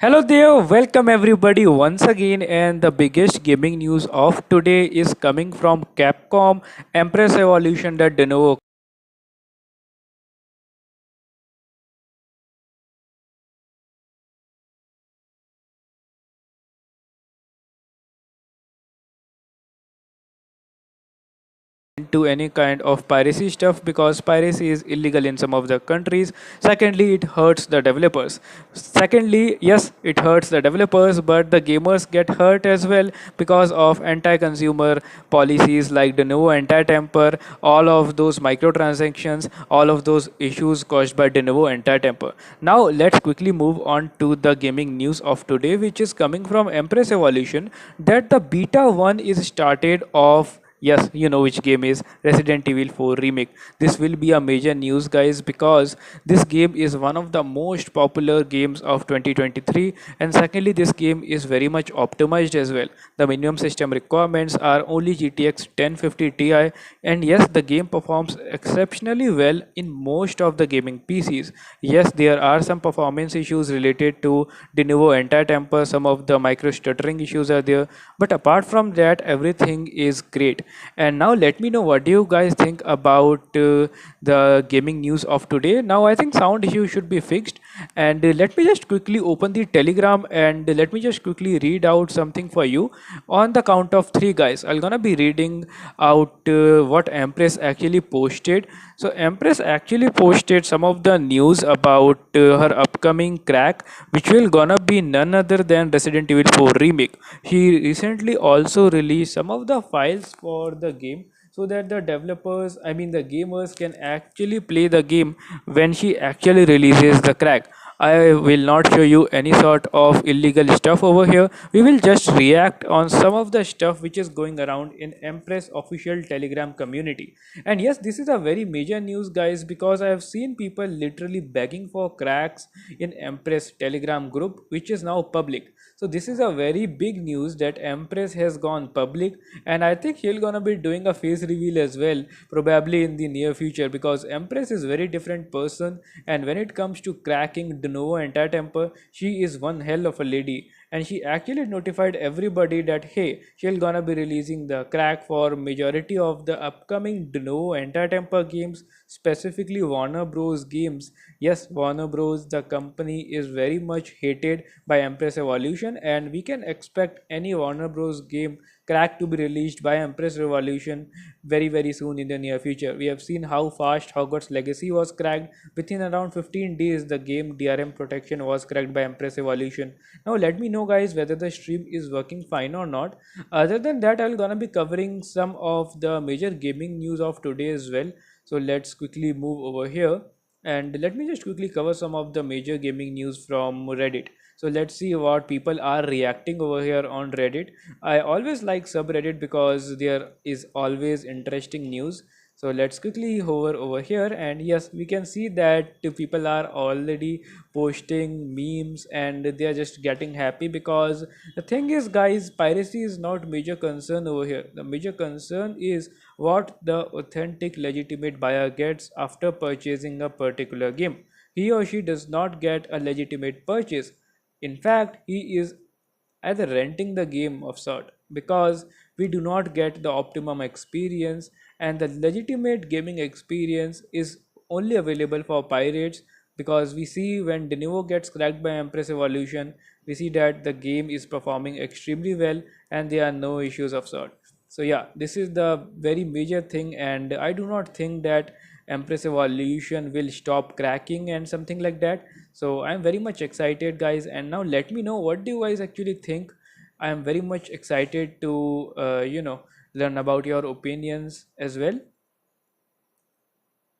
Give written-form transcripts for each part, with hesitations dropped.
Hello there, welcome everybody once again. And the biggest gaming news of today is coming from Capcom Empress Evolution that Denuvo into any kind of piracy stuff because piracy is illegal in some of the countries. Secondly, it hurts the developers. Secondly, yes, it hurts the developers, but the gamers get hurt as well because of anti-consumer policies like the no anti-temper, all of those microtransactions, all of those issues caused by de novo anti-temper. Now let's quickly move on to the gaming news of today, which is coming from Empress Evolution that the beta 1 is started off. Yes, you know which game is Resident Evil 4 Remake. This will be a major news, guys, because this game is one of the most popular games of 2023. And secondly, this game is very much optimized as well. The minimum system requirements are only GTX 1050 Ti. And yes, the game performs exceptionally well in most of the gaming PCs. Yes, there are some performance issues related to de novo anti-temper, some of the micro stuttering issues are there, but apart from that, everything is great. And now let me know what do you guys think about the gaming news of today. Now I think sound issue should be fixed, and let me just quickly open the Telegram and let me just quickly read out something for you. On the count of three, guys, I'm gonna be reading out what Empress actually posted. So Empress actually posted some of the news about her upcoming crack, which will gonna be none other than Resident Evil 4 remake. He recently also released some of the files for the game so that the developers, I mean the gamers, can actually play the game when she actually releases the crack. I will not show you any sort of illegal stuff over here. We will just react on some of the stuff which is going around in Empress official Telegram community. And yes, this is a very major news, guys, because I have seen people literally begging for cracks in Empress Telegram group, which is now public. So this is a very big news that Empress has gone public, and I think she'll gonna be doing a face reveal as well, probably in the near future, because Empress is very different person, and when it comes to cracking de novo anti-temper, she is one hell of a lady. And she actually notified everybody that hey, she'll gonna be releasing the crack for majority of the upcoming de novo anti-temper games, specifically Warner Bros games. Yes, Warner Bros, the company, is very much hated by Empress Evolution, and we can expect any Warner Bros game crack to be released by Empress Revolution very soon in the near future. We have seen how fast Hogwarts Legacy was cracked. Within around 15 days, the game DRM protection was cracked by Empress Evolution. Now let me know, guys, whether the stream is working fine or not. Other than that, I'm gonna be covering some of the major gaming news of today as well. So let's quickly move over here and let me just quickly cover some of the major gaming news from Reddit. So let's see what people are reacting over here on Reddit. I always like subreddit because there is always interesting news. So let's quickly hover over here, and yes, we can see that people are already posting memes and they are just getting happy because the thing is, guys, piracy is not major concern over here. The major concern is what the authentic legitimate buyer gets after purchasing a particular game. He or she does not get a legitimate purchase. In fact, he is either renting the game of sort, because we do not get the optimum experience, and the legitimate gaming experience is only available for pirates, because we see when Denuvo gets cracked by Empress Evolution, we see that the game is performing extremely well and there are no issues of sort. So yeah, this is the very major thing, and I do not think that Empress Evolution will stop cracking and something like that. So I'm very much excited, guys, and now let me know what do you guys actually think. I am very much excited to learn about your opinions as well.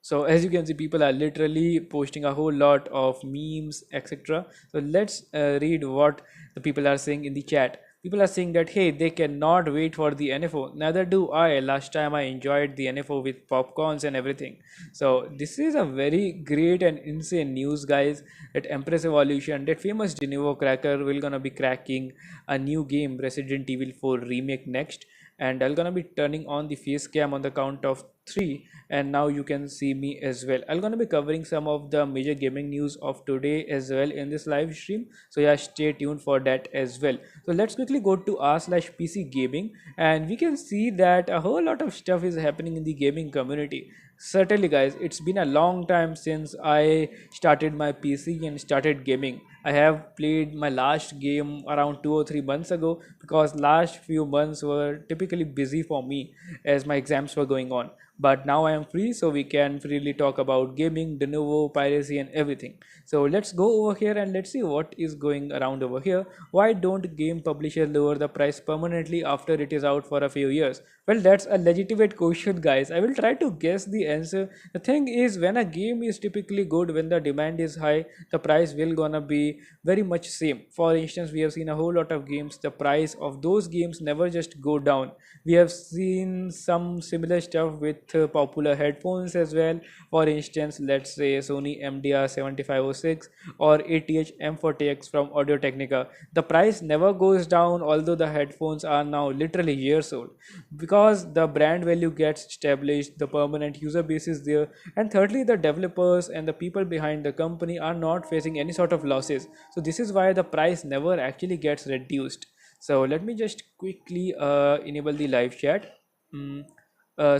So as you can see, people are literally posting a whole lot of memes, etc. So let's read what the people are saying in the chat. People are saying that hey, they cannot wait for the NFO. Neither do I. Last time I enjoyed the NFO with popcorns and everything. So this is a very great and insane news, guys. That Empress Evolution, that famous Denuvo cracker, will gonna be cracking a new game, Resident Evil 4 remake next. and I'm gonna be turning on the face cam on the count of three, and now you can see me as well. I'm gonna be covering some of the major gaming news of today as well in this live stream, so yeah, stay tuned for that as well. So let's quickly go to r/pc gaming, and we can see that a whole lot of stuff is happening in the gaming community. Certainly, guys, it's been a long time since I started my PC and started gaming. I have played my last game around 2 or 3 months ago, because last few months were typically busy for me as my exams were going on. But now I am free, so we can freely talk about gaming, Denuvo, piracy, and everything. So let's go over here and let's see what is going around over here. Why don't game publishers lower the price permanently after it is out for a few years? Well, that's a legitimate question, guys. I will try to guess the answer. The thing is, when a game is typically good, when the demand is high, the price will gonna be very much same. For instance, we have seen a whole lot of games, the price of those games never just go down. We have seen some similar stuff with popular headphones as well. For instance, let's say Sony MDR 7506 or ATH M40X from Audio Technica. The price never goes down, although the headphones are now literally years old, because the brand value gets established, the permanent user base is there, and thirdly, the developers and the people behind the company are not facing any sort of losses. So this is why the price never actually gets reduced. So let me just quickly enable the live chat. Mm,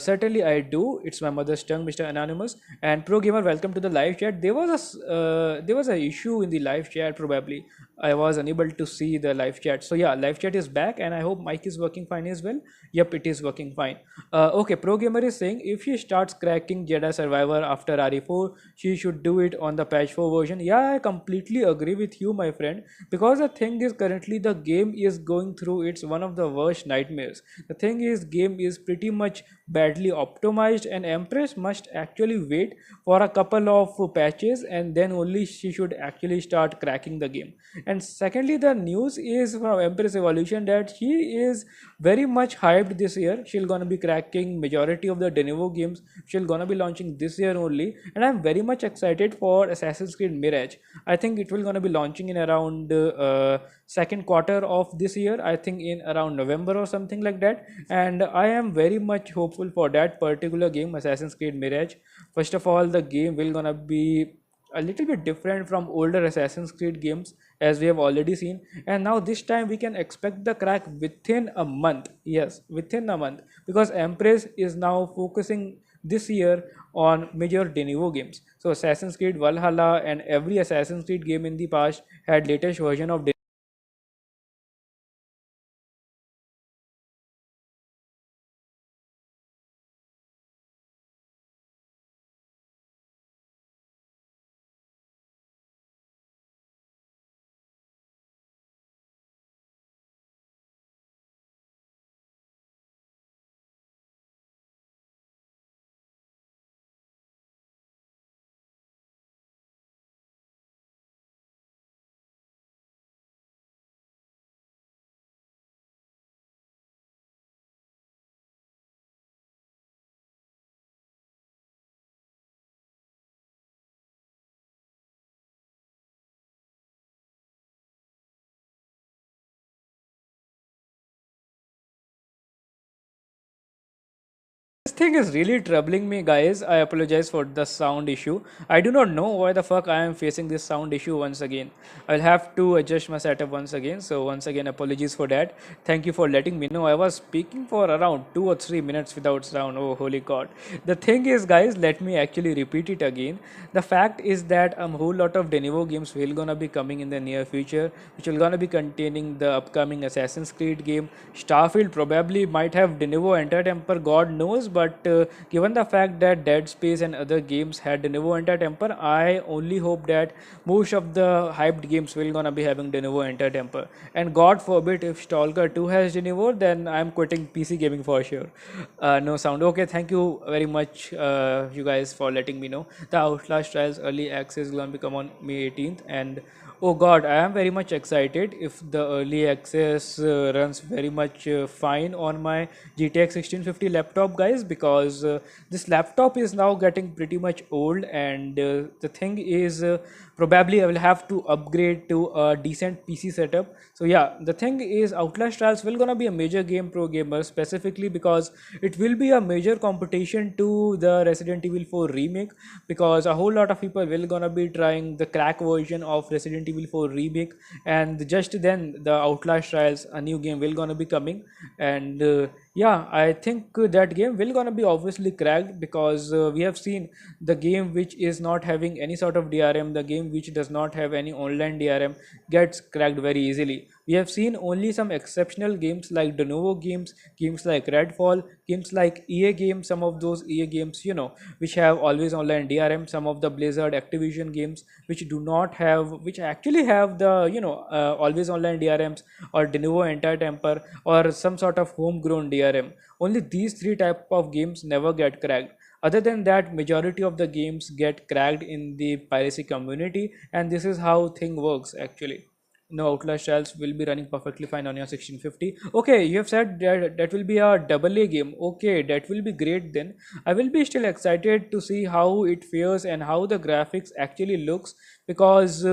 certainly I do. It's my mother's tongue, Mr. Anonymous. And Pro Gamer, welcome to the live chat. There was a issue in the live chat probably. I was unable to see the live chat. So yeah, live chat is back, and I hope mic is working fine as well. Yep, it is working fine. Okay, Pro Gamer is saying if she starts cracking Jedi Survivor after RE4, she should do it on the patch 4 version. Yeah, I completely agree with you, my friend, because the thing is currently the game is going through its one of the worst nightmares. The thing is game is pretty much badly optimized, and Empress must actually wait for a couple of patches, and then only she should actually start cracking the game. And secondly, the news is from Empress Evolution that she is very much hyped this year. She'll gonna be cracking majority of the Denuvo games. She'll gonna be launching this year only, and I'm very much excited for Assassin's Creed Mirage. I think it will gonna be launching in around second quarter of this year. I think in around November or something like that, and I am very much hopeful for that particular game, Assassin's Creed Mirage. First of all, the game will gonna be a little bit different from older Assassin's Creed games, as we have already seen, and now this time we can expect the crack within a month. Yes, within a month, because Empress is now focusing this year on major Denuvo games. So Assassin's Creed Valhalla and every Assassin's Creed game in the past had latest version of This thing is really troubling me, guys. I apologize for the sound issue. I do not know why the fuck I am facing this sound issue once again. I'll have to adjust my setup once again. So once again, apologies for that. Thank you for letting me know. I was speaking for around 2 or 3 minutes without sound. Oh, holy god. The thing is, guys, let me actually repeat it again. The fact is that a whole lot of Denuvo games will gonna be coming in the near future, which will gonna be containing the upcoming Assassin's Creed game. Starfield probably might have Denuvo Enter Temper, God knows, but given the fact that Dead Space and other games had Denuvo Enter Temper, I only hope that most of the hyped games will gonna be having Denuvo Enter Temper. And God forbid if Stalker 2 has Denuvo, then I'm quitting PC gaming for sure. No sound. Okay, thank you very much, you guys, for letting me know. The Outlast Trials early access is gonna become on May 18th, and oh god, I am very much excited if the early access runs very much fine on my GTX 1650 laptop, guys, because this laptop is now getting pretty much old, and the thing is, probably I will have to upgrade to a decent PC setup. So yeah, the thing is Outlast Trials will gonna be a major game pro gamer, specifically because it will be a major competition to the Resident Evil 4 remake, because a whole lot of people will gonna be trying the crack version of Resident Evil 4 remake, and just then the Outlast Trials, a new game, will gonna be coming. And yeah, I think that game will gonna be obviously cracked, because we have seen the game which is not having any sort of DRM, the game which does not have any online DRM, gets cracked very easily. We have seen only some exceptional games like Denuvo games, games like Redfall, games like EA games, some of those EA games, which have always online DRM, some of the Blizzard Activision games which do not have, which actually have the, always online DRMs, or Denuvo Entire Temper, or some sort of homegrown DRM. Only these three type of games never get cracked. Other than that, majority of the games get cracked in the piracy community, and this is how thing works actually. No, Outlast Trials will be running perfectly fine on your 1650. Okay, you have said that that will be a double A game. Okay, that will be great then. I will be still excited to see how it fares and how the graphics actually looks, because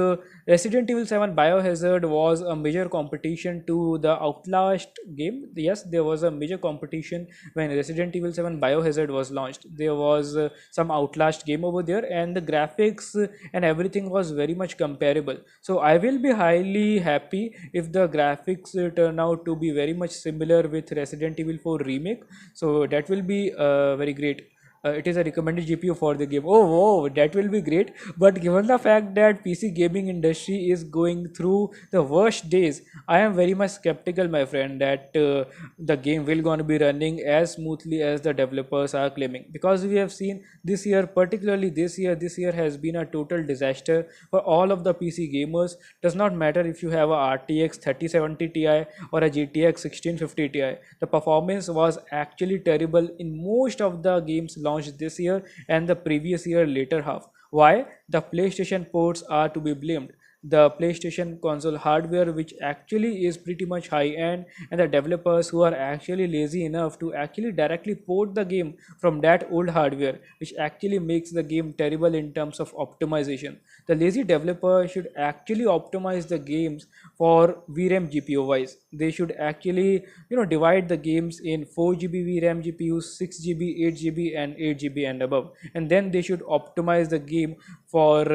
Resident Evil 7 Biohazard was a major competition to the Outlast game. Yes, there was a major competition when Resident Evil 7 Biohazard was launched. There was some Outlast game over there, and the graphics and everything was very much comparable. So I will be highly happy if the graphics turn out to be very much similar with Resident Evil 4 remake. So that will be very great. It is a recommended GPU for the game. Oh, whoa, that will be great. But given the fact that PC gaming industry is going through the worst days, I am very much skeptical, my friend, that the game will going to be running as smoothly as the developers are claiming. Because we have seen this year, particularly this year has been a total disaster for all of the PC gamers. Does not matter if you have a RTX 3070 Ti or a GTX 1650 Ti. The performance was actually terrible in most of the games launched this year and the previous year later half. Why? The PlayStation ports are to be blamed. The PlayStation console hardware, which actually is pretty much high end, and the developers who are actually lazy enough to actually directly port the game from that old hardware, which actually makes the game terrible in terms of optimization. The lazy developer should actually optimize the games for VRAM GPU wise. They should actually divide the games in 4 GB VRAM GPUs, 6 GB, 8 GB, and 8 GB and above, and then they should optimize the game for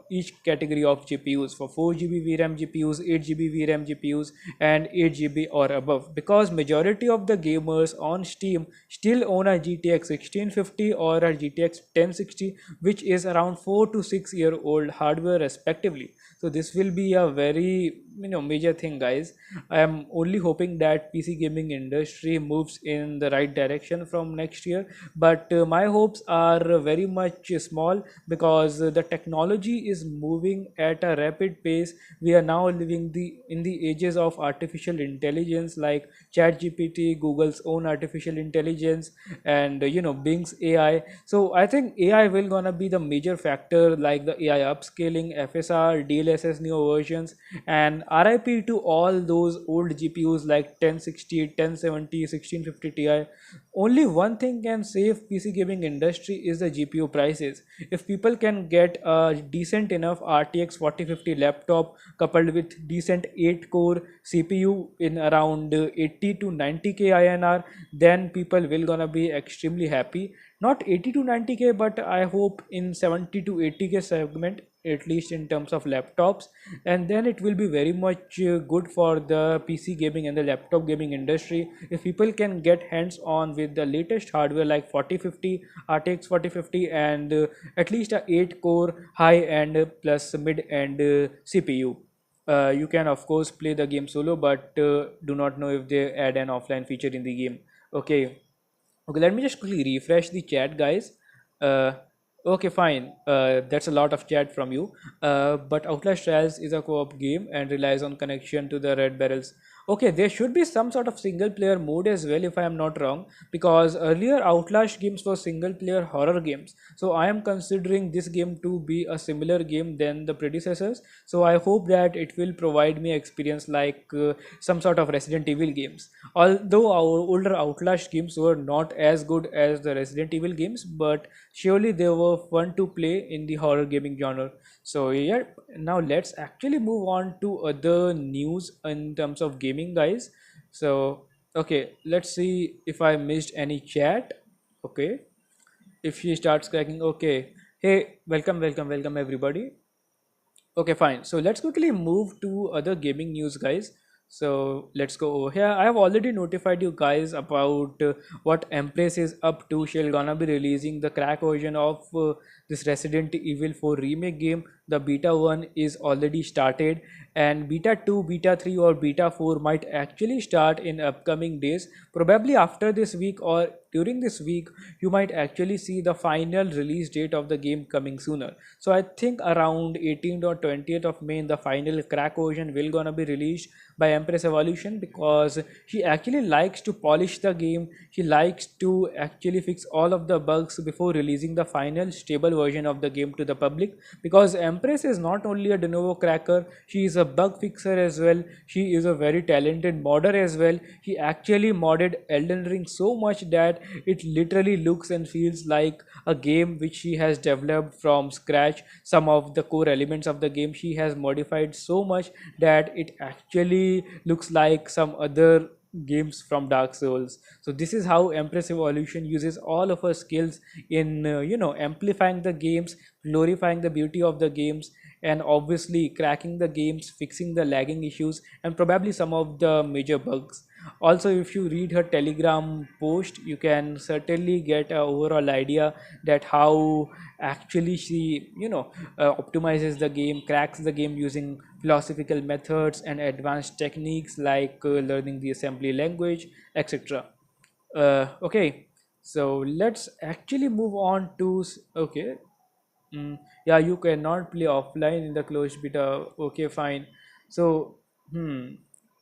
each category of GPUs, for 4 GB VRAM GPUs, 8 GB VRAM GPUs, and 8 GB or above, because majority of the gamers on Steam still own a GTX 1650 or a GTX 1060, which is around 4 to 6 year old hardware respectively. So this will be a very major thing, guys. I am only hoping that PC gaming industry moves in the right direction from next year, but my hopes are very much small, because the technology is moving at a rapid pace. We are now living in the ages of artificial intelligence, like ChatGPT, Google's own artificial intelligence, and Bing's AI. So I think AI will gonna be the major factor, like the AI upscaling, FSR, DLSS neo versions, and RIP to all those old GPUs like 1060, 1070, 1650 Ti. Only one thing can save PC gaming industry is the GPU prices. If people can get a decent enough RTX 4050 laptop coupled with decent 8 core CPU in around 80 to 90k INR, then people will gonna be extremely happy. Not 80 to 90k, but I hope in 70 to 80k segment, at least in terms of laptops, and then it will be very much good for the PC gaming and the laptop gaming industry if people can get hands on with the latest hardware like 4050, RTX 4050, and at least a 8 core high end plus mid end CPU. You can of course play the game solo, but do not know if they add an offline feature in the game. Okay. Okay, let me just quickly refresh the chat, guys. Uh, okay, fine. That's a lot of chat from you. But Outlast Trials is a co-op game and relies on connection to the red barrels. Okay, there should be some sort of single player mode as well, if I am not wrong, because earlier Outlast games were single player horror games. So I am considering this game to be a similar game than the predecessors. So I hope that it will provide me experience like some sort of Resident Evil games. Although our older Outlast games were not as good as the Resident Evil games, but surely they were fun to play in the horror gaming genre. So yeah, now let's actually move on to other news in terms of gaming, guys. So okay, let's see if I missed any chat. Okay, if she starts cracking, okay. Hey, welcome everybody. Okay, fine. So let's quickly move to other gaming news, guys. So let's go over here. I have already notified you guys about what Empress is up to. She'll gonna be releasing the crack version of this Resident Evil 4 remake game. The beta 1 is already started, and beta 2, beta 3, or beta 4 might actually start in upcoming days. Probably after this week or during this week, you might actually see the final release date of the game coming sooner. So I think around 18th or 20th of May, the final crack version will gonna be released by Empress Evolution, because she actually likes to polish the game. She likes to actually fix all of the bugs before releasing the final stable version of the game to the public, because Empress is not only a Denuvo cracker, she is a bug fixer as well. She is a very talented modder as well. She actually modded Elden Ring so much that it literally looks and feels like a game which she has developed from scratch. Some of the core elements of the game she has modified so much that it actually looks like some other games from Dark Souls. So this is how Empress Evolution uses all of her skills in amplifying the games, glorifying the beauty of the games, and obviously cracking the games, fixing the lagging issues, and probably some of the major bugs. Also, if you read her Telegram post, you can certainly get a overall idea that how actually she optimizes the game, cracks the game using philosophical methods and advanced techniques like learning the assembly language, etc. Okay, so let's actually move on to okay. Yeah, you cannot play offline in the closed beta. Okay, fine. So,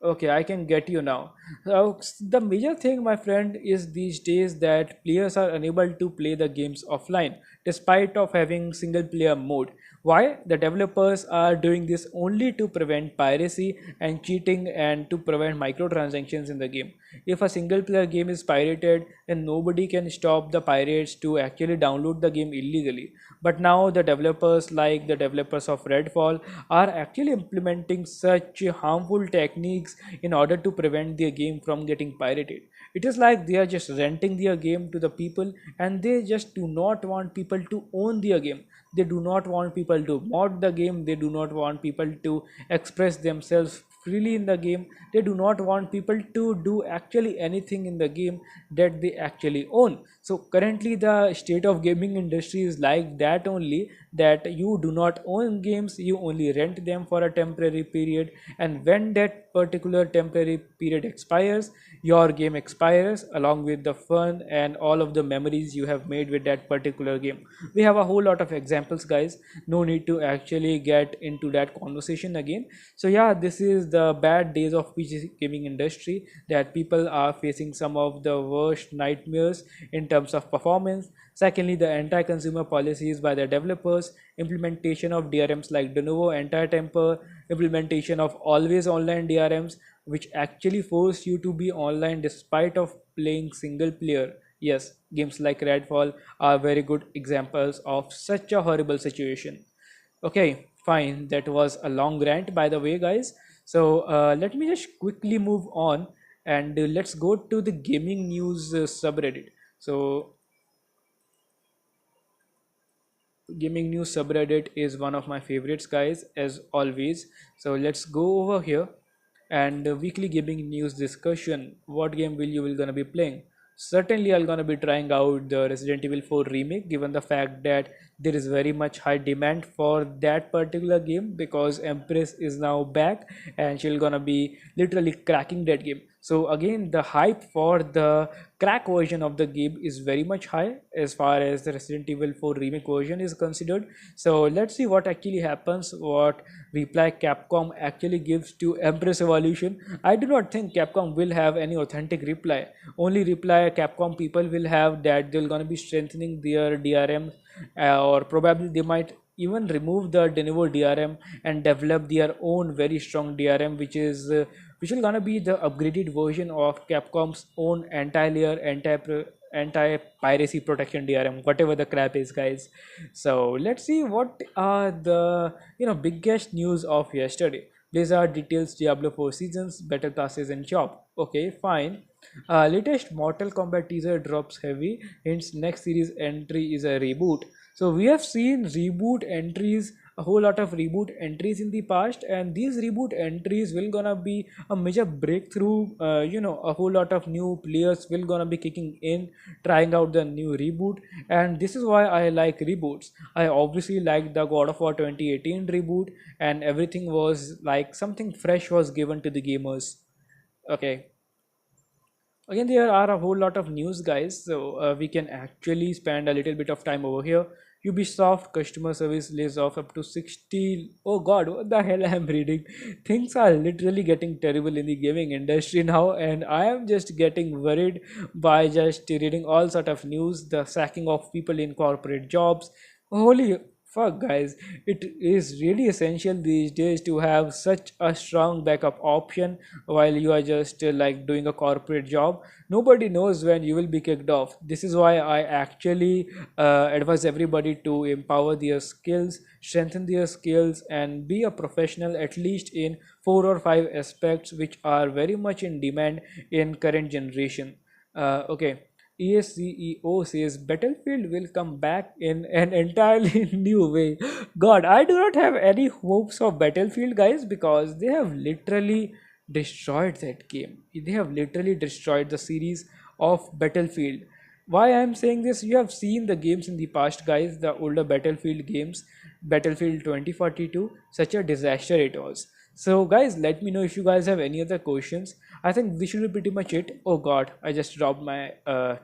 okay, I can get you now. The major thing, my friend, is these days that players are unable to play the games offline despite of having single player mode. Why? The developers are doing this only to prevent piracy and cheating and to prevent microtransactions in the game. If a single player game is pirated, then nobody can stop the pirates to actually download the game illegally. But now the developers, like the developers of Redfall, are actually implementing such harmful techniques in order to prevent their game from getting pirated. It is like they are just renting their game to the people, and they just do not want people to own their game. They do not want people to mod the game. They do not want people to express themselves freely in the game. They do not want people to do actually anything in the game that they actually own. So currently the state of gaming industry is like that only, that you do not own games, you only rent them for a temporary period, and when that particular temporary period expires, your game expires along with the fun and all of the memories you have made with that particular game. We have a whole lot of examples, guys. No need to actually get into that conversation again. So yeah, this is the bad days of PC gaming industry, that people are facing some of the worst nightmares in terms of performance. Secondly, the anti-consumer policies by the developers, implementation of DRMs like Denuvo anti-temper, implementation of always online DRMs, which actually force you to be online despite of playing single player. Yes, games like Redfall are very good examples of such a horrible situation. Okay, fine. That was a long rant, by the way, guys. So let me just quickly move on, and let's go to the gaming news subreddit. So gaming news subreddit is one of my favorites, guys, as always. So let's go over here, and weekly gaming news discussion. What game will gonna be playing? Certainly I'm gonna be trying out the Resident Evil 4 remake, given the fact that there is very much high demand for that particular game, because Empress is now back and she'll gonna be literally cracking that game. So again, the hype for the crack version of the game is very much high as far as the Resident Evil 4 remake version is considered. So let's see what actually happens, what reply Capcom actually gives to Empress Evolution. I do not think Capcom will have any authentic reply. Only reply Capcom people will have that they're gonna be strengthening their DRM, or probably they might even remove the Denuvo DRM and develop their own very strong DRM, which is gonna be the upgraded version of Capcom's own anti-layer, anti-piracy protection DRM, whatever the crap is, guys. So let's see what are the biggest news of yesterday. Blizzard details Diablo 4 seasons, battle passes, and shop. Okay, fine. Latest Mortal Kombat teaser drops heavy. Hints next series entry is a reboot. So we have seen reboot entries, a whole lot of reboot entries in the past, and these reboot entries will gonna be a major breakthrough. A whole lot of new players will gonna be kicking in, trying out the new reboot, and this is why I like reboots. I obviously like the God of War 2018 reboot, and everything was like something fresh was given to the gamers. Okay, again there are a whole lot of news, guys, so we can actually spend a little bit of time over here. Ubisoft customer service lays off up to 60. Oh god, what the hell I am reading. Things are literally getting terrible in the gaming industry now, and I am just getting worried by just reading all sort of news, the sacking of people in corporate jobs. Holy fuck, guys, it is really essential these days to have such a strong backup option while you are just like doing a corporate job. Nobody knows when you will be kicked off. This is why I actually advise everybody to empower their skills, strengthen their skills, and be a professional at least in 4 or 5 aspects which are very much in demand in current generation. Okay, ESCEO says Battlefield will come back in an entirely new way. God, I do not have any hopes of Battlefield, guys, because they have literally destroyed that game. They have literally destroyed the series of Battlefield. Why I am saying this? You have seen the games in the past, guys, the older Battlefield games, Battlefield 2042, such a disaster it was. So guys, let me know if you guys have any other questions. I think this should be pretty much it. Oh god, I just dropped my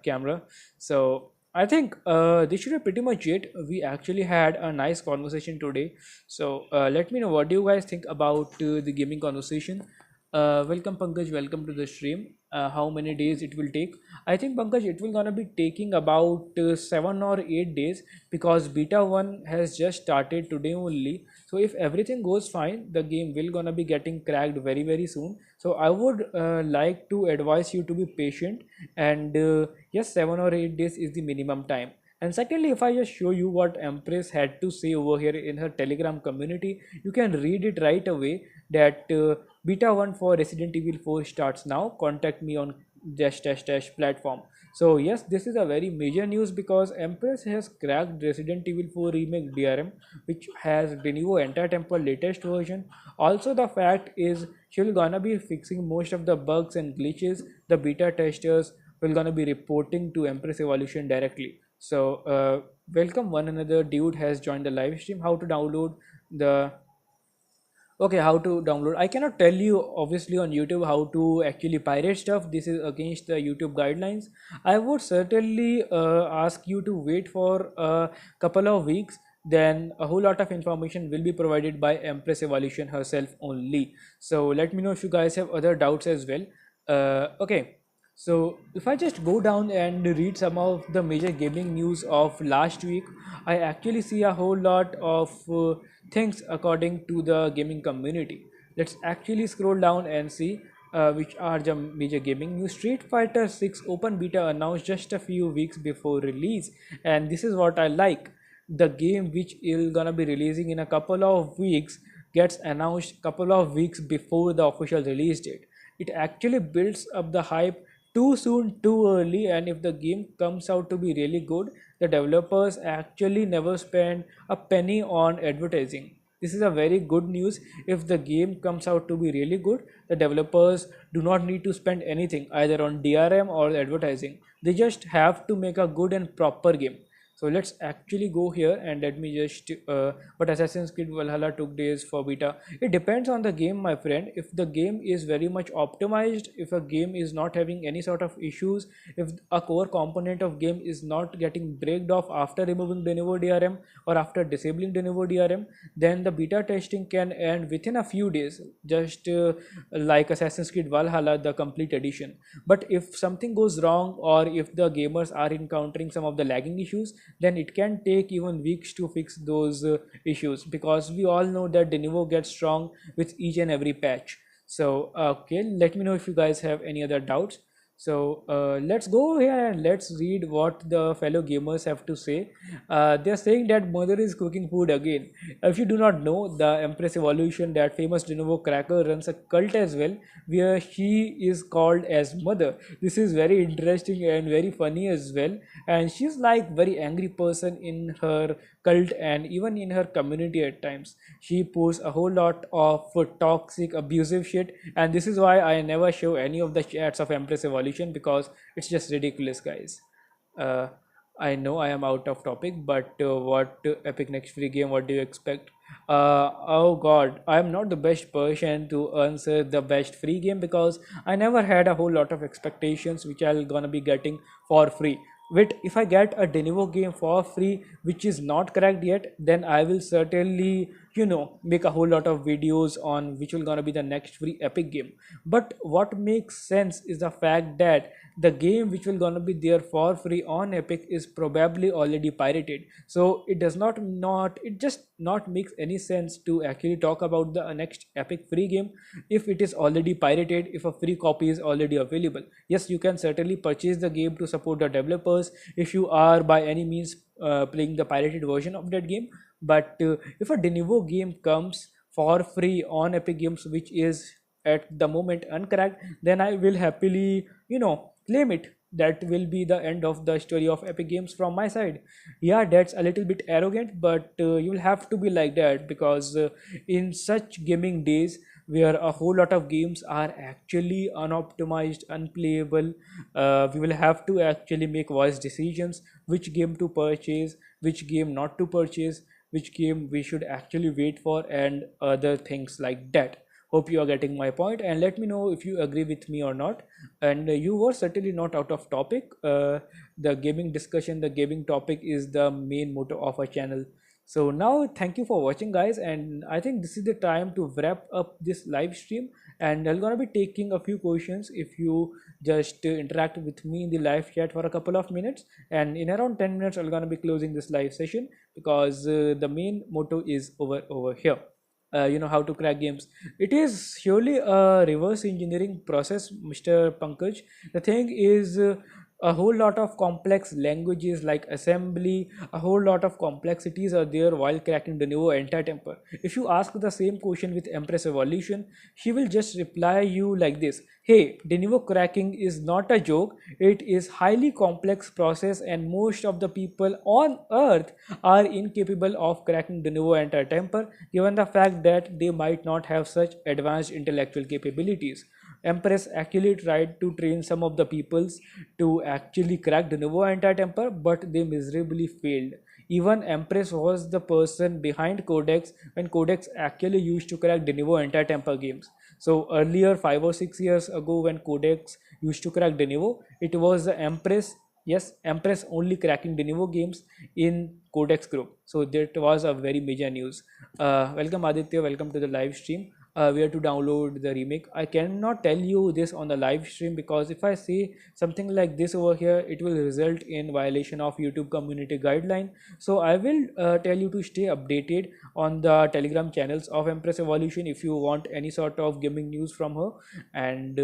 camera. So I think this should be pretty much it. We actually had a nice conversation today. So let me know what do you guys think about the gaming conversation. Welcome Pankaj, welcome to the stream. How many days it will take? I think Pankaj, it will gonna be taking about 7 or 8 days because beta 1 has just started today only. So if everything goes fine, the game will gonna be getting cracked very soon. So I would like to advise you to be patient, and yes, 7 or 8 days is the minimum time. And secondly, if I just show you what Empress had to say over here in her Telegram community, you can read it right away that beta 1 for Resident Evil 4 starts now. Contact me on dash dash dash platform. So yes, this is a very major news because Empress has cracked Resident Evil 4 Remake DRM, which has Denuvo anti-temper latest version. Also, the fact is she'll gonna be fixing most of the bugs and glitches the beta testers will gonna be reporting to Empress Evolution directly. So welcome one another dude has joined the live stream. How to download the Okay, how to download? I cannot tell you obviously on YouTube how to actually pirate stuff. This is against the YouTube guidelines. I would certainly ask you to wait for a couple of weeks. Then a whole lot of information will be provided by Empress Evolution herself only. So let me know if you guys have other doubts as well. Okay. So if I just go down and read some of the major gaming news of last week, I actually see a whole lot of things according to the gaming community. Let's actually scroll down and see which are the major gaming news. Street Fighter 6 open beta announced just a few weeks before release, and this is what I like. The game which is gonna be releasing in a couple of weeks gets announced couple of weeks before the official release date. It actually builds up the hype too soon, too early, and if the game comes out to be really good, the developers actually never spend a penny on advertising. This is a very good news. If the game comes out to be really good, the developers do not need to spend anything either on DRM or advertising. They just have to make a good and proper game. So let's actually go here and let me just but Assassin's Creed Valhalla took days for beta. It depends on the game, my friend. If the game is very much optimized, if a game is not having any sort of issues, if a core component of game is not getting breaked off after removing Denuvo DRM or after disabling Denuvo DRM, then the beta testing can end within a few days, just like Assassin's Creed Valhalla, the complete edition. But if something goes wrong or if the gamers are encountering some of the lagging issues, then it can take even weeks to fix those issues, because we all know that Denuvo gets strong with each and every patch. So okay, let me know if you guys have any other doubts. So let's go here and let's read what the fellow gamers have to say. They're saying that mother is cooking food again. If you do not know, the Empress Evolution, that famous Denuvo cracker, runs a cult as well, where she is called as mother. This is very interesting and very funny as well. And she's like very angry person in her cult and even in her community at times. She posts a whole lot of toxic, abusive shit, and this is why I never show any of the chats of Empress Evolution because it's just ridiculous, guys. Uh, I know I am out of topic, but what Epic next free game? What do you expect? Oh God, I am not the best person to answer the best free game because I never had a whole lot of expectations which I'm gonna be getting for free. Wait, if I get a Denuvo game for free which is not cracked yet, then I will certainly, make a whole lot of videos on which will gonna be the next free Epic game. But what makes sense is the fact that the game which will gonna be there for free on Epic is probably already pirated. So it does not it just not makes any sense to actually talk about the next Epic free game if it is already pirated, if a free copy is already available. Yes, you can certainly purchase the game to support the developers if you are by any means playing the pirated version of that game. But if a Denuvo game comes for free on Epic Games which is at the moment uncracked, then I will happily claim it. That will be the end of the story of Epic Games from my side. Yeah, that's a little bit arrogant, but you'll have to be like that because in such gaming days where a whole lot of games are actually unoptimized, unplayable, we will have to actually make wise decisions which game to purchase, which game not to purchase, which game we should actually wait for, and other things like that. Hope you are getting my point, and let me know if you agree with me or not. And you were certainly not out of topic. The gaming discussion, the gaming topic is the main motto of our channel. So now thank you for watching, guys, and I think this is the time to wrap up this live stream. And I'm gonna be taking a few questions if you just interact with me in the live chat for a couple of minutes, and in around 10 minutes I'm gonna be closing this live session because the main motto is over here. How to crack games. It is surely a reverse engineering process, Mr. Pankaj. The thing is, a whole lot of complex languages like assembly, a whole lot of complexities are there while cracking the Denuvo anti-temper. If you ask the same question with Empress Evolution, she will just reply you like this: hey, Denuvo cracking is not a joke. It is highly complex process, and most of the people on earth are incapable of cracking Denuvo anti-temper given the fact that they might not have such advanced intellectual capabilities. Empress actually tried to train some of the peoples to actually crack the Denuvo anti-temper, but they miserably failed. Even Empress was the person behind Codex when Codex actually used to crack Denuvo anti-temper games. So earlier, 5 or 6 years ago, when Codex used to crack Denuvo, it was the Empress. Yes, Empress only cracking Denuvo games in Codex group. So that was a very major news. Welcome Aditya, welcome to the live stream. Where to download the remake? I cannot tell you this on the live stream because if I say something like this over here, it will result in violation of YouTube community guideline. So I will tell you to stay updated on the Telegram channels of Empress Evolution if you want any sort of gaming news from her. And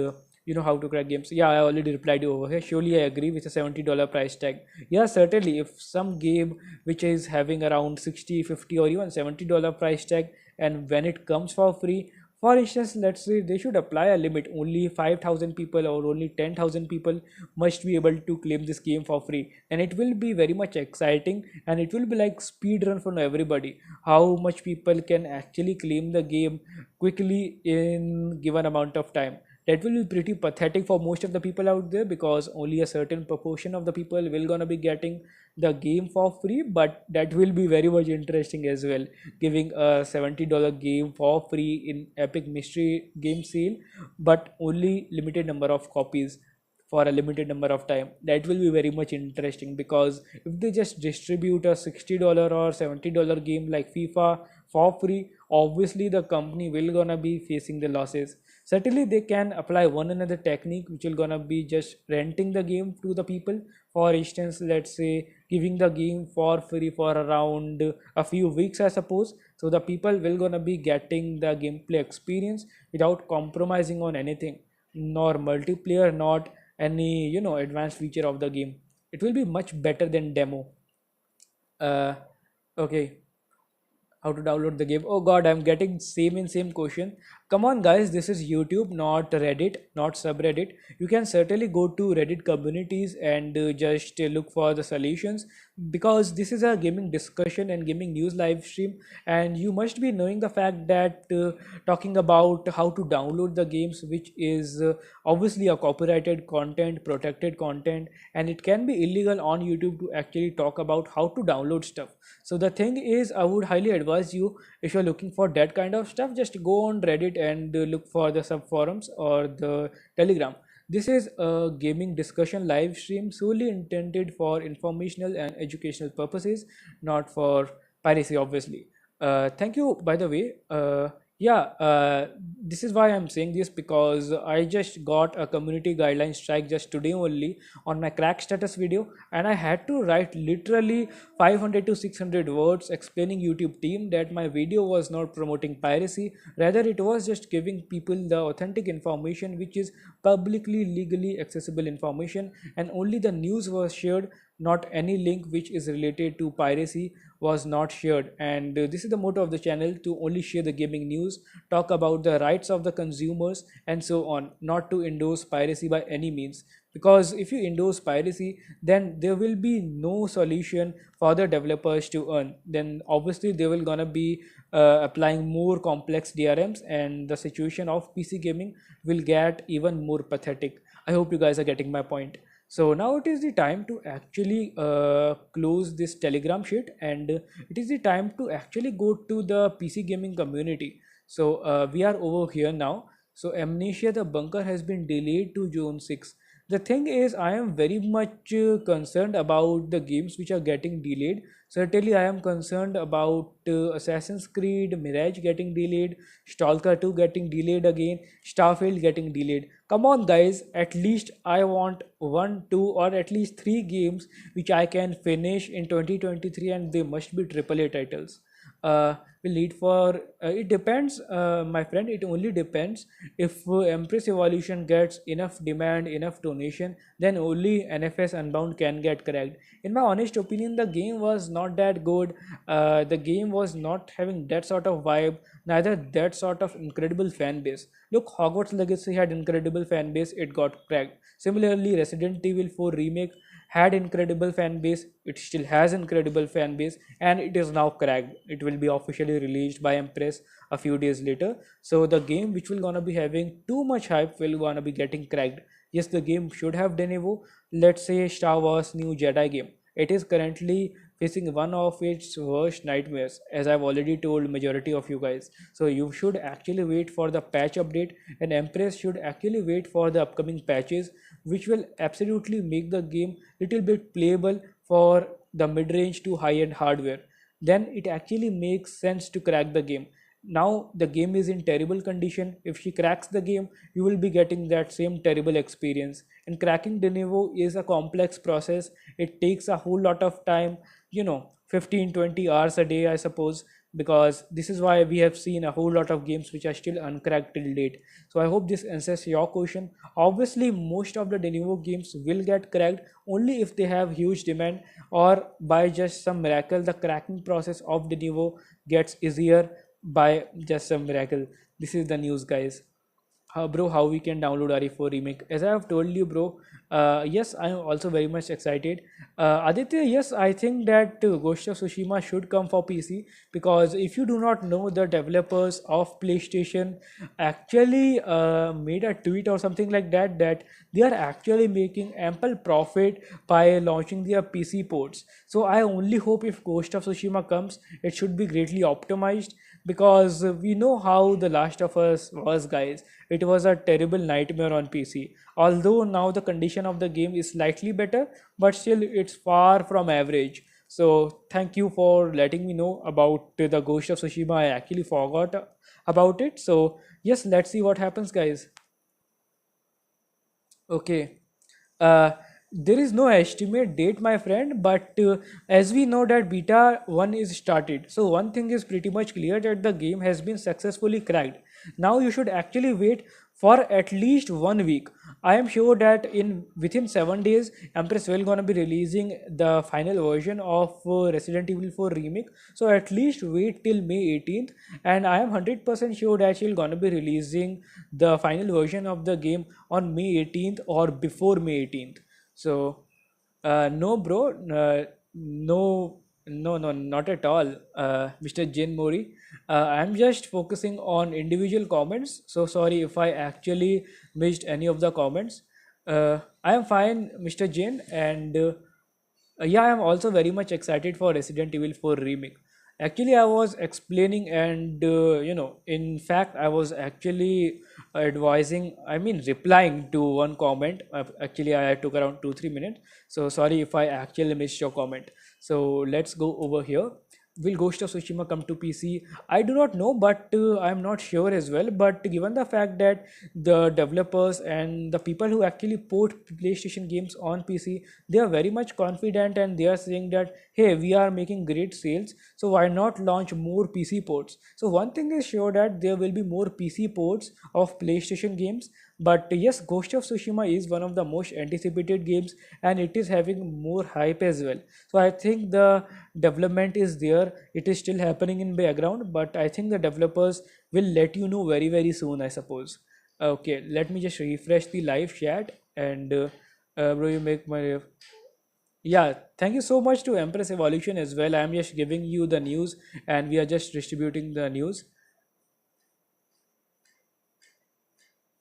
how to crack games. Yeah, I already replied you over here. Surely I agree with a $70 price tag. Yeah, certainly if some game which is having around 60, 50, or even $70 price tag, and when it comes for free, for instance, let's say they should apply a limit. Only 5,000 people or only 10,000 people must be able to claim this game for free, and it will be very much exciting, and it will be like speed run for everybody. How much people can actually claim the game quickly in given amount of time. That will be pretty pathetic for most of the people out there because only a certain proportion of the people will gonna be getting the game for free, but that will be very much interesting as well, giving a $70 game for free in Epic Mystery Game Sale, but only limited number of copies for a limited number of time. That will be very much interesting because if they just distribute a $60 or $70 game like FIFA for free, obviously the company will gonna be facing the losses. Certainly they can apply one another technique which will gonna be just renting the game to the people. For instance, let's say giving the game for free for around a few weeks, I suppose, so the people will gonna be getting the gameplay experience without compromising on anything, nor multiplayer, not any advanced feature of the game. It will be much better than demo. uh, okay, how to download the game? Oh god, I'm getting same question. Come on guys, this is YouTube, not Reddit, not subreddit. You can certainly go to Reddit communities and just look for the solutions, because this is a gaming discussion and gaming news live stream, and you must be knowing the fact that talking about how to download the games, which is obviously a copyrighted content, protected content, and it can be illegal on YouTube to actually talk about how to download stuff. So the thing is, I would highly advise you, if you're looking for that kind of stuff, just go on Reddit and look for the sub forums or the Telegram. This is a gaming discussion live stream solely intended for informational and educational purposes, not for piracy, obviously. Thank you, by the way. Yeah, this is why I'm saying this, because I just got a community guideline strike just today only on my crack status video, and I had to write literally 500 to 600 words explaining YouTube team that my video was not promoting piracy, rather it was just giving people the authentic information, which is publicly legally accessible information, and only the news was shared, not any link which is related to piracy was not shared. And this is the motto of the channel, to only share the gaming news, talk about the rights of the consumers and so on, not to endorse piracy by any means. Because if you endorse piracy, then there will be no solution for the developers to earn. Then obviously they will gonna be applying more complex DRMs, and the situation of PC gaming will get even more pathetic. I hope you guys are getting my point. So now it is the time to actually close this Telegram sheet, and it is the time to actually go to the PC gaming community. So we are over here now. So Amnesia the Bunker has been delayed to June 6. The thing is, I am very much concerned about the games which are getting delayed. Certainly, I am concerned about Assassin's Creed Mirage getting delayed, Stalker 2 getting delayed again, Starfield getting delayed. Come on, guys, at least I want one, two, or at least three games which I can finish in 2023, and they must be AAA titles. Will need for it depends, my friend. It only depends if Empress Evolution gets enough demand, enough donation, then only NFS Unbound can get cracked. In my honest opinion, the game was not that good. The game was not having that sort of vibe, neither that sort of incredible fan base. Look, Hogwarts Legacy had incredible fan base, it got cracked. Similarly, Resident Evil 4 Remake had incredible fan base, it still has incredible fan base, and it is now cracked. It will be officially released by Empress a few days later. So the game which will gonna be having too much hype will gonna be getting cracked. Yes, the game should have Denuvo, let's say Star Wars New Jedi game. It is currently facing one of its worst nightmares, as I've already told majority of you guys. So you should actually wait for the patch update, and Empress should actually wait for the upcoming patches, which will absolutely make the game little bit playable for the mid-range to high-end hardware. Then it actually makes sense to crack the game. Now the game is in terrible condition. If she cracks the game, you will be getting that same terrible experience. And cracking Denuvo is a complex process. It takes a whole lot of time, 15-20 hours a day, I suppose, because this is why we have seen a whole lot of games which are still uncracked till date. So I hope this answers your question. Obviously, most of the Denuvo games will get cracked only if they have huge demand, or by just some miracle the cracking process of Denuvo gets easier by just some miracle. This is the news, guys. Bro, how we can download RE4 remake? As I have told you, bro, yes, I am also very much excited. Aditya, yes, I think that Ghost of Tsushima should come for PC, because if you do not know, the developers of PlayStation actually made a tweet or something like that, that they are actually making ample profit by launching their PC ports. So I only hope if Ghost of Tsushima comes, it should be greatly optimized, because we know how The Last of Us was, guys. It was a terrible nightmare on PC. Although now the condition of the game is slightly better, but still it's far from average. So thank you for letting me know about the Ghost of Tsushima. I actually forgot about it. So yes, let's see what happens, guys. Okay. Uh, there is no estimate date, my friend, but as we know that beta 1 is started, so one thing is pretty much clear, that the game has been successfully cracked. Now you should actually wait for at least 1 week. I am sure that in within 7 days, Empress will gonna be releasing the final version of Resident Evil 4 remake. So at least wait till May 18th, and I am 100% sure that she'll gonna be releasing the final version of the game on May 18th or before May 18th. So no, bro. No, no, not at all, Mr. Jin Mori. I'm just focusing on individual comments. So sorry if I actually missed any of the comments. I am fine, Mr. Jin, and yeah, I am also very much excited for Resident Evil 4 remake. Actually, I was explaining, and in fact, I was actually advising, I mean, replying to one comment. Actually, I took around 2 3 minutes. So sorry if I actually missed your comment. So let's go over here. Will Ghost of Tsushima come to PC? I do not know, but I'm not sure as well. But given the fact that the developers and the people who actually port PlayStation games on PC, they are very much confident, and they are saying that, hey, we are making great sales, so why not launch more PC ports? So one thing is sure that there will be more PC ports of PlayStation games. But yes, Ghost of Tsushima is one of the most anticipated games, and it is having more hype as well. So I think the development is there, it is still happening in background, but I think the developers will let you know very very soon, I suppose. Okay, let me just refresh the live chat, and bro, you make my, yeah, thank you so much to Empress Evolution as well. I am just giving you the news, and we are just distributing the news.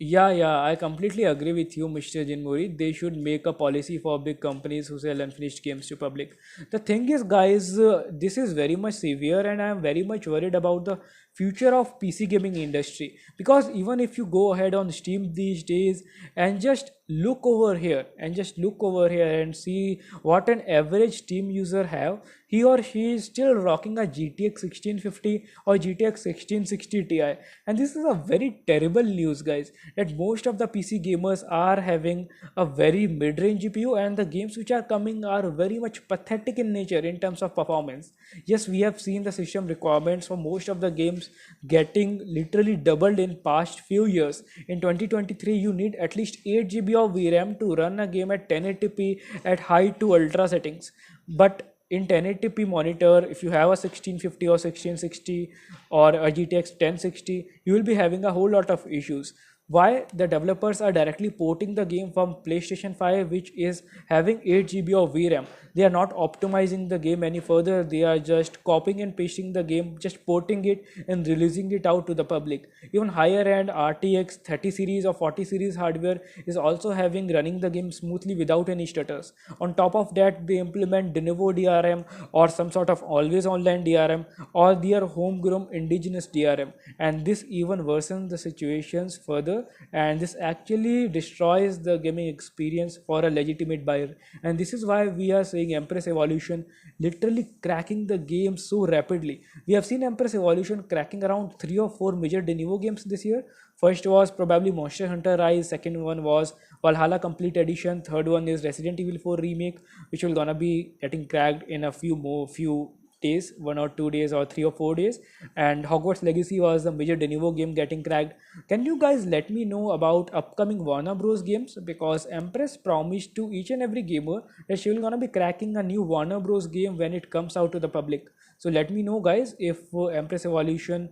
Yeah, I completely agree with you, Mr. Jinmuri. They should make a policy for big companies who sell unfinished games to public. The thing is, guys, this is very much severe, and I am very much worried about the future of PC gaming industry. Because even if you go ahead on Steam these days and just look over here and see what an average Steam user have, he or she is still rocking a GTX 1650 or GTX 1660 Ti. And this is a very terrible news, guys, that most of the PC gamers are having a very mid-range GPU, and the games which are coming are very much pathetic in nature in terms of performance. Yes, we have seen the system requirements for most of the games getting literally doubled in past few years. In 2023, you need at least 8 GB of VRAM to run a game at 1080p at high to ultra settings. But in 1080p monitor, if you have a 1650 or 1660 or a GTX 1060, you will be having a whole lot of issues. Why? The developers are directly porting the game from PlayStation 5, which is having 8 GB of VRAM. They are not optimizing the game any further, they are just copying and pasting the game, just porting it and releasing it out to the public. Even higher end RTX 30 series or 40 series hardware is also having running the game smoothly without any stutters. On top of that, they implement Denuvo DRM or some sort of always online DRM or their homegrown indigenous DRM, and this even worsens the situations further, and this actually destroys the gaming experience for a legitimate buyer. And this is why we are seeing Empress Evolution literally cracking the game so rapidly. We have seen Empress Evolution cracking around 3 or 4 major Denuvo games this year. First was probably Monster Hunter Rise, second one was Valhalla Complete Edition, third one is Resident Evil 4 Remake, which will gonna be getting cracked in a few days, 1 or 2 days or 3 or 4 days. And Hogwarts Legacy was the major Denuvo game getting cracked. Can you guys let me know about upcoming Warner Bros games? Because Empress promised to each and every gamer that she will gonna be cracking a new Warner Bros game when it comes out to the public. So let me know, guys, if Empress Evolution,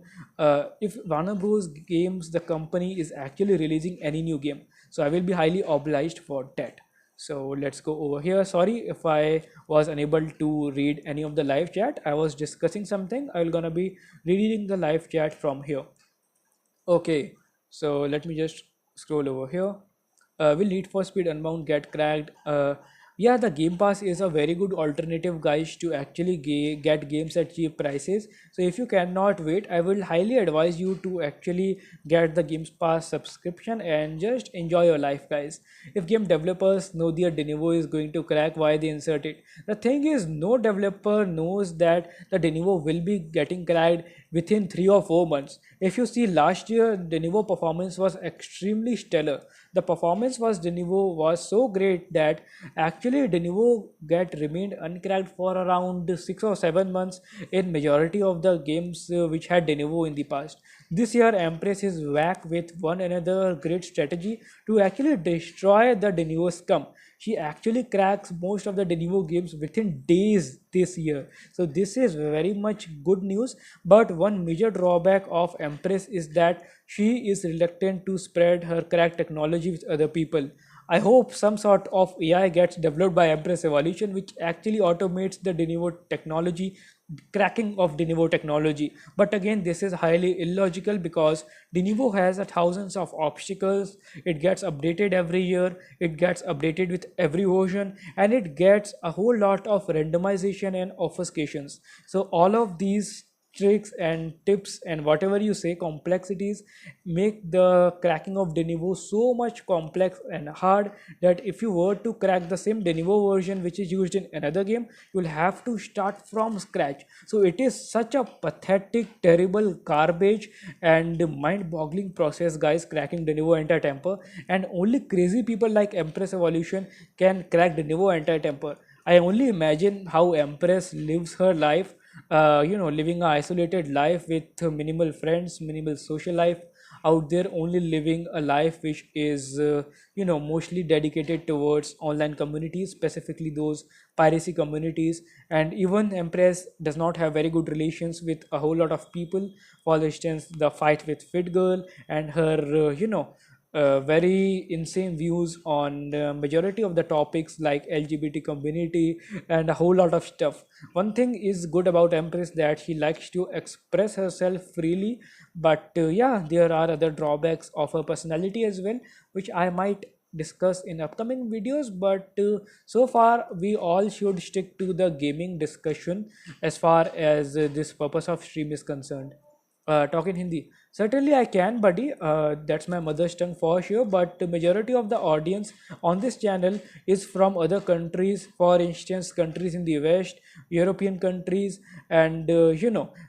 if Warner Bros games, the company, is actually releasing any new game. So I will be highly obliged for that. So let's go over here. Sorry if I was unable to read any of the live chat. I was discussing something. I will gonna be reading the live chat from here. Okay, so let me just scroll over here. Will Need for Speed Unbound get cracked? Yeah, the Game Pass is a very good alternative, guys, to actually get games at cheap prices. So if you cannot wait, I will highly advise you to actually get the Games Pass subscription and just enjoy your life, guys. If game developers know their Denuvo is going to crack, why they insert it? The thing is, no developer knows that the Denuvo will be getting cracked within 3 or 4 months. If you see last year, Denuvo performance was extremely stellar. The performance was Denuvo was so great that actually Denuvo get remained uncracked for around 6 or 7 months in majority of the games which had Denuvo in the past. This year, Empress is back with one another great strategy to actually destroy the Denuvo scum. She actually cracks most of the Denuvo games within days this year. So this is very much good news. But one major drawback of Empress is that she is reluctant to spread her crack technology with other people. I hope some sort of AI gets developed by Empress Evolution, which actually automates the Denuvo technology, cracking of Denuvo technology. But again, this is highly illogical because Denuvo has a thousands of obstacles. It gets updated every year. It gets updated with every version, and it gets a whole lot of randomization and obfuscations. So all of these tricks and tips and whatever you say complexities make the cracking of Denuvo so much complex and hard that if you were to crack the same Denuvo version which is used in another game, you will have to start from scratch. So it is such a pathetic, terrible, garbage and mind-boggling process, guys, cracking Denuvo anti-temper, and only crazy people like Empress Evolution can crack Denuvo anti-temper. I only imagine how Empress lives her life, living a isolated life with minimal friends, minimal social life, out there only living a life which is mostly dedicated towards online communities, specifically those piracy communities. And even Empress does not have very good relations with a whole lot of people. For instance, the fight with Fit Girl and her very insane views on majority of the topics like LGBT community and a whole lot of stuff. One thing is good about Empress that she likes to express herself freely, but yeah, there are other drawbacks of her personality as well, which I might discuss in upcoming videos. But so far we all should stick to the gaming discussion as far as this purpose of stream is concerned. Talk in Hindi. Certainly I can, buddy. That's my mother's tongue for sure. But the majority of the audience on this channel is from other countries. For instance, countries in the West, European countries, and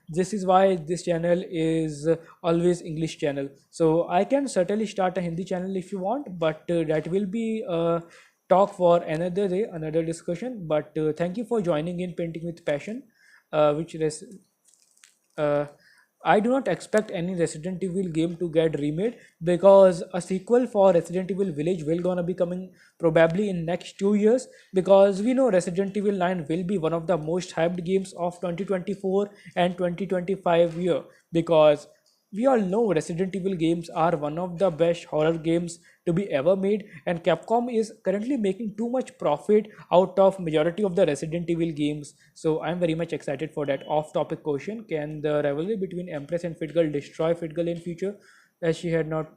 this is why this channel is always English channel. So I can certainly start a Hindi channel if you want, but that will be a talk for another day, another discussion. But thank you for joining in Painting with Passion, which is uh, I do not expect any Resident Evil game to get remade because a sequel for Resident Evil Village will gonna be coming probably in next 2 years, because we know Resident Evil 9 will be one of the most hyped games of 2024 and 2025 year, because we all know Resident Evil games are one of the best horror games to be ever made, and Capcom is currently making too much profit out of majority of the Resident Evil games. So I'm very much excited for that. Off topic question: can the rivalry between Empress and Fit Girl destroy Fit Girl in future, as she had not?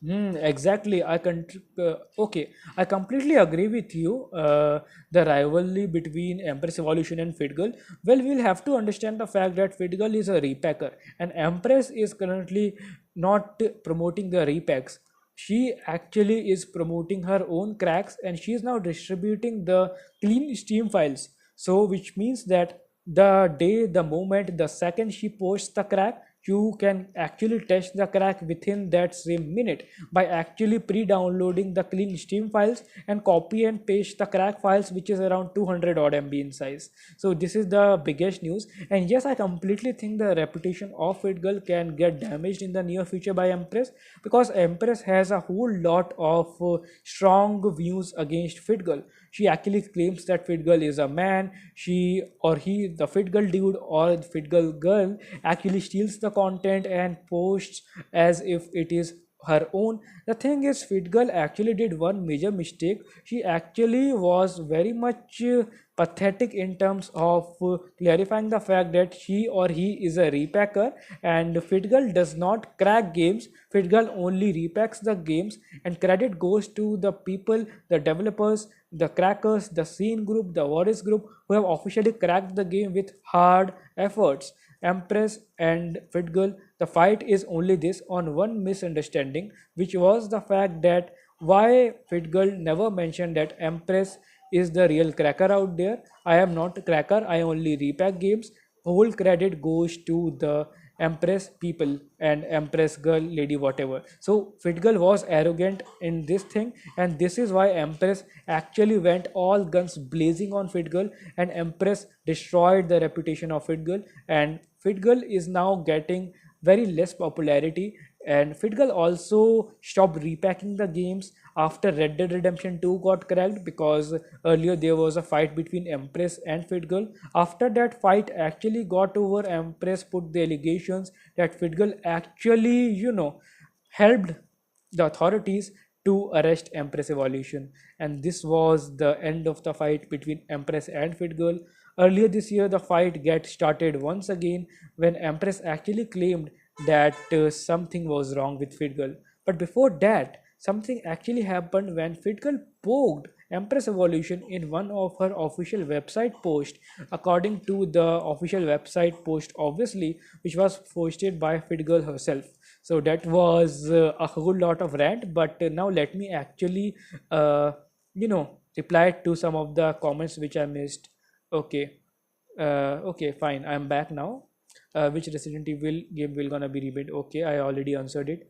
Exactly. Okay. I completely agree with you. The rivalry between Empress Evolution and Fit Girl. Well, we'll have to understand the fact that Fit Girl is a repacker, and Empress is currently not promoting the repacks. She actually is promoting her own cracks, and she is now distributing the clean Steam files. So, which means that the day, the moment, the second she posts the crack, you can actually test the crack within that same minute by actually pre-downloading the clean Steam files and copy and paste the crack files, which is around 200 odd MB in size. So this is the biggest news. And yes, I completely think the reputation of Fit Girl can get damaged in the near future by Empress, because Empress has a whole lot of strong views against Fit Girl. She actually claims that Fit Girl is a man. She or he, the Fit Girl dude or the Fit Girl girl, actually steals the content and posts as if it is her own. The thing is, Fit Girl actually did one major mistake. She actually was very much pathetic in terms of clarifying the fact that she or he is a repacker, and Fit Girl does not crack games. Fit Girl only repacks the games, and credit goes to the people, the developers, the crackers, the scene group, the Warriors group, who have officially cracked the game with hard efforts. Empress and Fit Girl, the fight is only this on one misunderstanding, which was the fact that why Fit Girl never mentioned that Empress is the real cracker out there. I am not a cracker, I only repack games. Whole credit goes to the Empress people and Empress girl, lady, whatever. So Fit Girl was arrogant in this thing, and this is why Empress actually went all guns blazing on Fit Girl, and Empress destroyed the reputation of Fit Girl, and Fit Girl is now getting very less popularity. And Fit Girl also stopped repacking the games after Red Dead Redemption 2 got cracked, because earlier there was a fight between Empress and Fit Girl. After that fight actually got over, Empress put the allegations that Fit Girl actually, helped the authorities to arrest Empress Evolution, and this was the end of the fight between Empress and Fit Girl. Earlier this year, the fight get started once again when Empress actually claimed that something was wrong with Fit Girl. But before that, something actually happened when Fit Girl poked Empress Evolution in one of her official website post, according to the official website post, obviously, which was posted by Fit Girl herself. So that was a whole lot of rant, but now let me actually, reply to some of the comments which I missed. Okay, okay, fine. I'm back now. Which Resident Evil game will gonna be remade? Okay, I already answered it.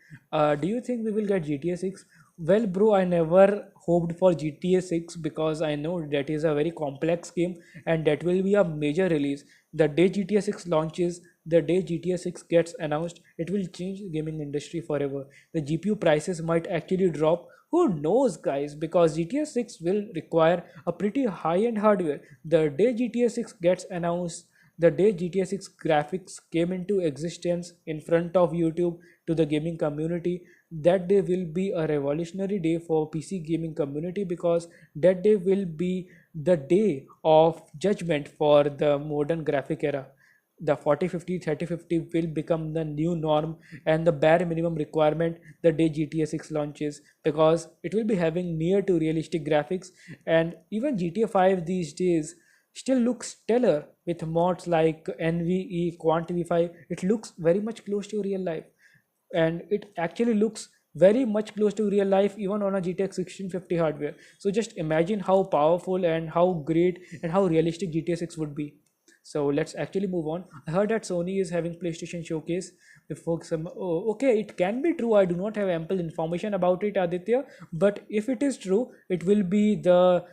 Do you think we will get GTA 6? Well, bro, I never hoped for GTA 6 because I know that is a very complex game and that will be a major release. The day GTA 6 launches, the day GTA 6 gets announced, it will change the gaming industry forever. The GPU prices might actually drop. Who knows, guys? Because GTA 6 will require a pretty high-end hardware. The day GTA 6 gets announced, the day GTA 6 graphics came into existence in front of YouTube to the gaming community, that day will be a revolutionary day for PC gaming community, because that day will be the day of judgment for the modern graphic era. The 4050 3050 will become the new norm and the bare minimum requirement the day GTA 6 launches, because it will be having near to realistic graphics. And even GTA 5 these days still looks stellar with mods like NVE, QuantV5. It looks very much close to real life, and it actually looks very much close to real life even on a GTX 1650 hardware. So just imagine how powerful and how great and how realistic GTA 6 would be. So let's actually move on. I heard that Sony is having PlayStation Showcase before some. Oh, okay, it can be true. I do not have ample information about it, Aditya. But if it is true, it will be the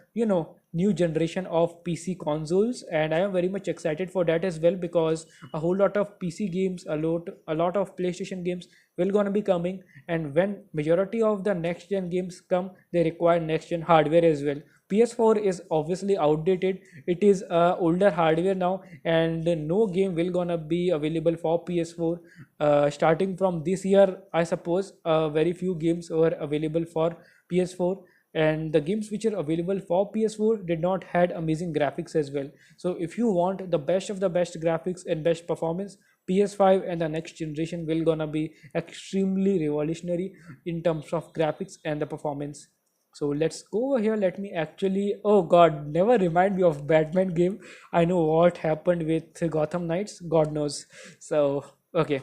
new generation of PC consoles, and I am very much excited for that as well, because a whole lot of PC games, a lot of PlayStation games will gonna be coming, and when majority of the next gen games come, they require next gen hardware as well. PS4 is obviously outdated. It is older hardware now, and no game will gonna be available for PS4 starting from this year. I suppose very few games were available for PS4, and the games which are available for PS4 did not had amazing graphics as well. So if you want the best of the best graphics and best performance, PS5 and the next generation will gonna be extremely revolutionary in terms of graphics and the performance. So let's go over here. Let me actually, oh god, never remind me of Batman game. I know what happened with Gotham Knights, god knows. So okay,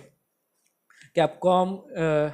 Capcom,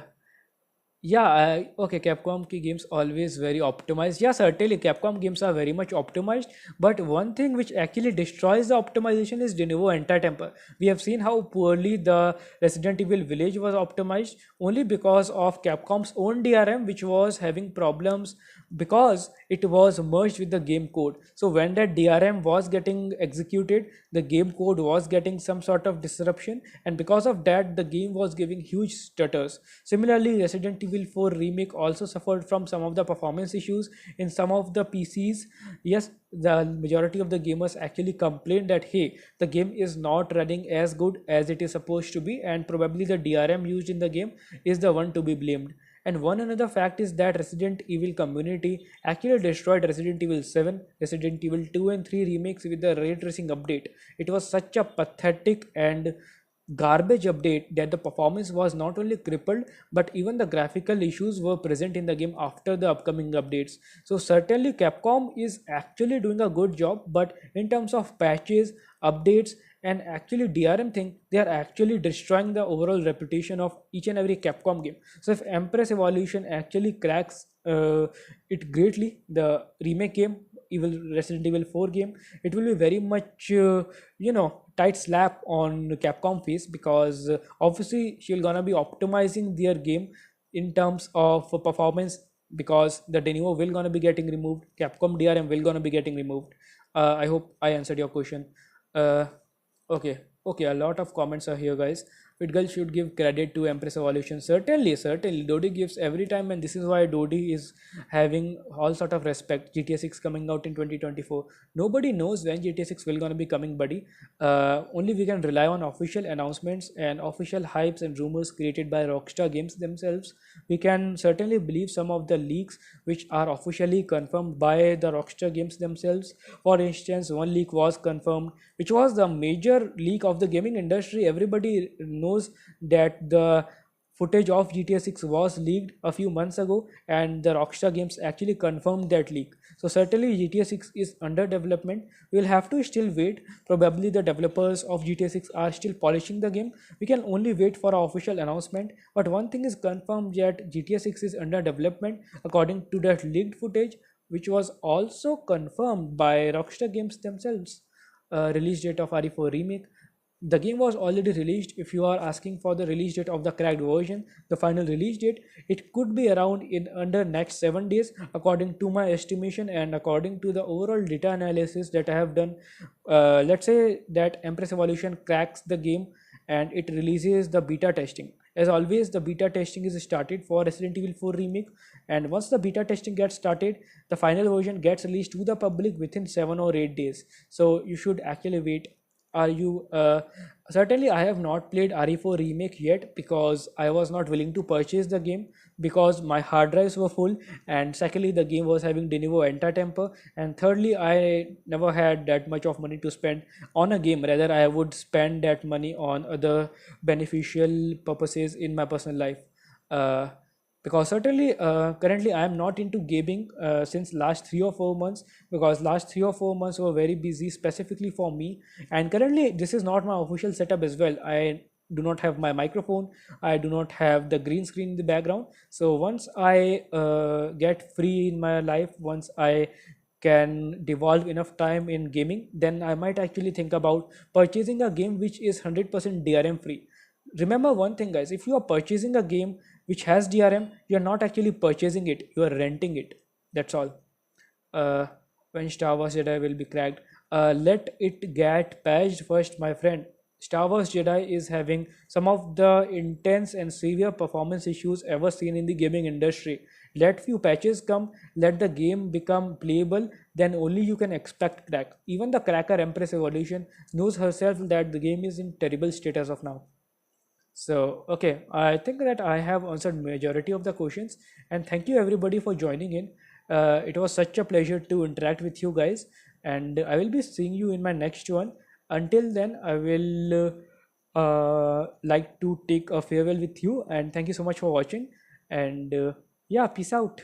yeah, okay, Capcom ki games always very optimized. Yeah, certainly Capcom games are very much optimized, but one thing which actually destroys the optimization is Denuvo Temper. We have seen how poorly the Resident Evil Village was optimized only because of Capcom's own DRM, which was having problems because it was merged with the game code. So when that DRM was getting executed, the game code was getting some sort of disruption, and because of that the game was giving huge stutters. Similarly, Resident Evil 4 remake also suffered from some of the performance issues in some of the PCs. Yes, the majority of the gamers actually complained that hey, the game is not running as good as it is supposed to be, and probably the DRM used in the game is the one to be blamed. And one another fact is that Resident Evil community actually destroyed Resident Evil 7, Resident Evil 2 and 3 remakes with the ray tracing update. It was such a pathetic and garbage update that the performance was not only crippled, but even the graphical issues were present in the game after the upcoming updates. So certainly Capcom is actually doing a good job, but in terms of patches, updates and actually DRM thing, they are actually destroying the overall reputation of each and every Capcom game. So if Empress Evolution actually cracks it greatly, the remake game, Resident Evil 4 game, it will be very much tight slap on Capcom face, because obviously she'll gonna be optimizing their game in terms of performance, because the Denuvo will gonna be getting removed, Capcom DRM will gonna be getting removed. I hope I answered your question. uh, Okay, okay, a lot of comments are here, guys. Vidgal should give credit to Empress Evolution. Certainly, certainly. Dodi gives every time, and this is why Dodi is having all sort of respect. GTA 6 coming out in 2024. Nobody knows when GTA 6 will gonna be coming, buddy. Only we can rely on official announcements and official hypes and rumors created by Rockstar Games themselves. We can certainly believe some of the leaks which are officially confirmed by the Rockstar Games themselves. For instance, one leak was confirmed, which was the major leak of the gaming industry. Everybody knows that the footage of GTA 6 was leaked a few months ago, and the Rockstar Games actually confirmed that leak. So certainly GTA 6 is under development. We'll have to still wait. Probably the developers of GTA 6 are still polishing the game. We can only wait for our official announcement. But one thing is confirmed, that GTA 6 is under development according to that leaked footage, which was also confirmed by Rockstar Games themselves. Release date of RE4 remake. The game was already released. If you are asking for the release date of the cracked version, the final release date, it could be around in under next 7 days, according to my estimation and according to the overall data analysis that I have done. Let's say that Empress Evolution cracks the game and it releases the beta testing. As always, the beta testing is started for Resident Evil 4 remake, and once the beta testing gets started, the final version gets released to the public within 7 or 8 days. So you should actually wait. Are you Certainly I have not played RE4 remake yet, because I was not willing to purchase the game, because my hard drives were full, and secondly the game was having Denuvo anti-temper, and thirdly I never had that much of money to spend on a game. Rather, I would spend that money on other beneficial purposes in my personal life. uh, because certainly currently I am not into gaming since last 3 or 4 months, because last 3 or 4 months were very busy specifically for me, and currently this is not my official setup as well. I do not have my microphone, I do not have the green screen in the background. So once I get free in my life, once I can devolve enough time in gaming, then I might actually think about purchasing a game which is 100% DRM free. Remember one thing, guys: if you are purchasing a game which has DRM, you are not actually purchasing it, you are renting it. That's all. uh, when Star Wars Jedi will be cracked, let it get patched first, my friend. Star Wars Jedi is having some of the intense and severe performance issues ever seen in the gaming industry. Let few patches come, let the game become playable, then only you can expect crack. Even the cracker Empress Evolution knows herself that the game is in terrible state as of now. So, okay, I think that I have answered majority of the questions, and thank you everybody for joining in. It was such a pleasure to interact with you guys, and I will be seeing you in my next one. Until then, I will like to take a farewell with you, and thank you so much for watching. And yeah, peace out.